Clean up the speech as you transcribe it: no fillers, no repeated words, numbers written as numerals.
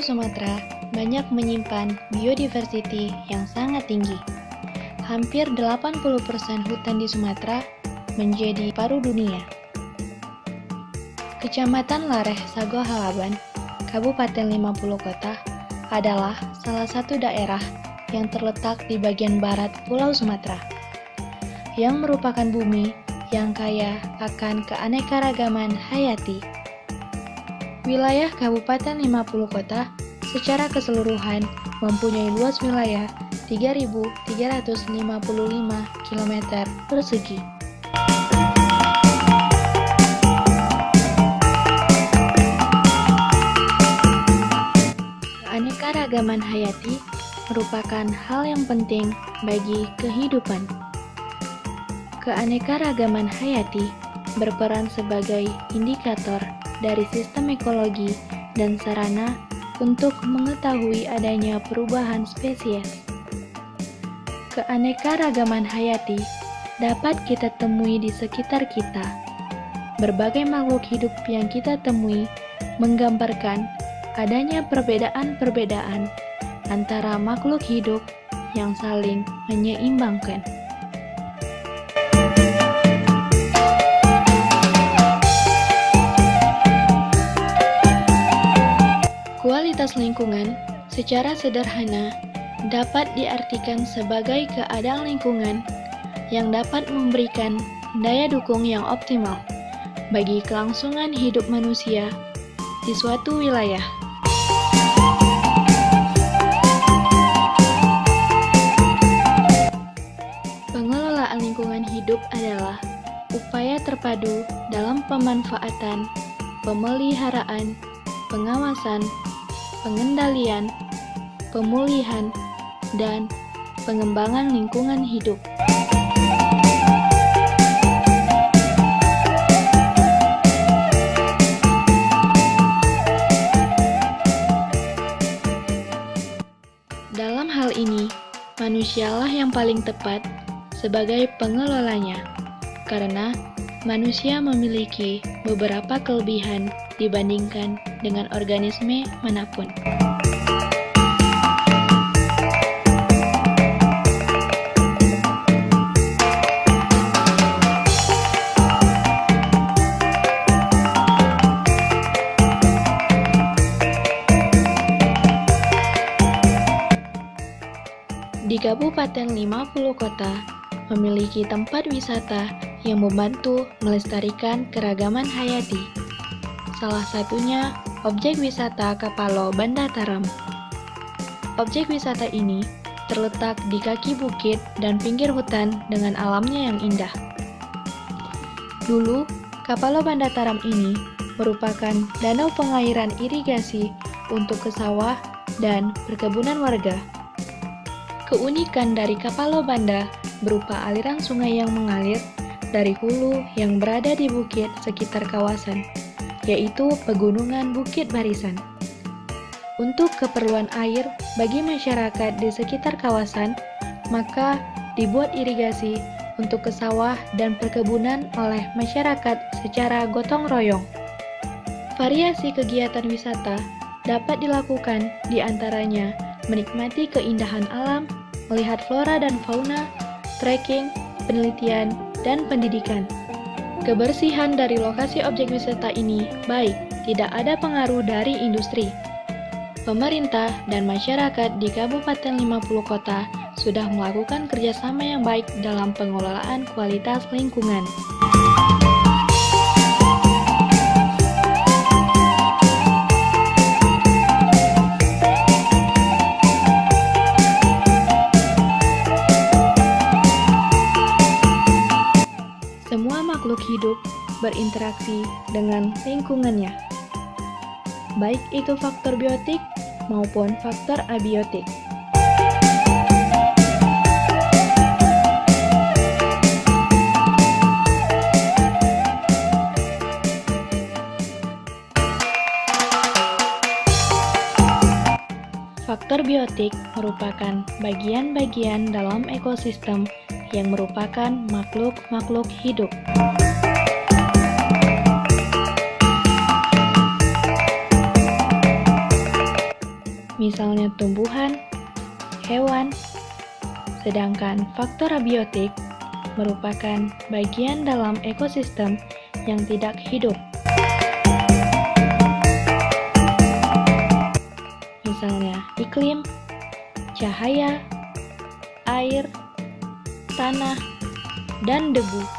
Sumatera banyak menyimpan biodiversity yang sangat tinggi. Hampir 80% hutan di Sumatera menjadi paru dunia. Kecamatan Lareh Sago Halaban, Kabupaten 50 Kota, adalah salah satu daerah yang terletak di bagian barat Pulau Sumatera, yang merupakan bumi yang kaya akan keanekaragaman hayati. Wilayah Kabupaten 50 Kota secara keseluruhan mempunyai luas wilayah 3.355 km persegi. Keanekaragaman hayati merupakan hal yang penting bagi kehidupan. Keanekaragaman hayati berperan sebagai indikator dari sistem ekologi dan sarana untuk mengetahui adanya perubahan spesies. Keanekaragaman hayati dapat kita temui di sekitar kita. Berbagai makhluk hidup yang kita temui menggambarkan adanya perbedaan-perbedaan antara makhluk hidup yang saling menyeimbangkan. Kualitas lingkungan secara sederhana dapat diartikan sebagai keadaan lingkungan yang dapat memberikan daya dukung yang optimal bagi kelangsungan hidup manusia di suatu wilayah. Pengelolaan lingkungan hidup adalah upaya terpadu dalam pemanfaatan, pemeliharaan, pengawasan, pengendalian, pemulihan, dan pengembangan lingkungan hidup. Dalam hal ini, manusialah yang paling tepat sebagai pengelolanya, karena manusia memiliki beberapa kelebihan dibandingkan dengan organisme manapun. Di Kabupaten 50 Kota memiliki tempat wisata yang membantu melestarikan keragaman hayati. Salah satunya objek wisata Kapalo Banda Taram. Objek wisata ini terletak di kaki bukit dan pinggir hutan dengan alamnya yang indah. Dulu, Kapalo Banda Taram ini merupakan danau pengairan irigasi untuk ke sawah dan perkebunan warga. Keunikan dari Kapalo Banda berupa aliran sungai yang mengalir dari hulu yang berada di bukit sekitar kawasan, yaitu Pegunungan Bukit Barisan. Untuk keperluan air bagi masyarakat di sekitar kawasan, maka dibuat irigasi untuk ke sawah dan perkebunan oleh masyarakat secara gotong royong. Variasi kegiatan wisata dapat dilakukan di antaranya menikmati keindahan alam, melihat flora dan fauna, trekking, penelitian, dan pendidikan. Kebersihan dari lokasi objek wisata ini baik, tidak ada pengaruh dari industri. Pemerintah dan masyarakat di Kabupaten 50 Kota sudah melakukan kerjasama yang baik dalam pengelolaan kualitas lingkungan. Semua makhluk hidup berinteraksi dengan lingkungannya, baik itu faktor biotik maupun faktor abiotik. Faktor biotik merupakan bagian-bagian dalam ekosistem yang merupakan makhluk-makhluk hidup. misalnya tumbuhan, hewan, sedangkan faktor abiotik merupakan bagian dalam ekosistem yang tidak hidup. Misalnya iklim, cahaya, air, tanah, dan debu.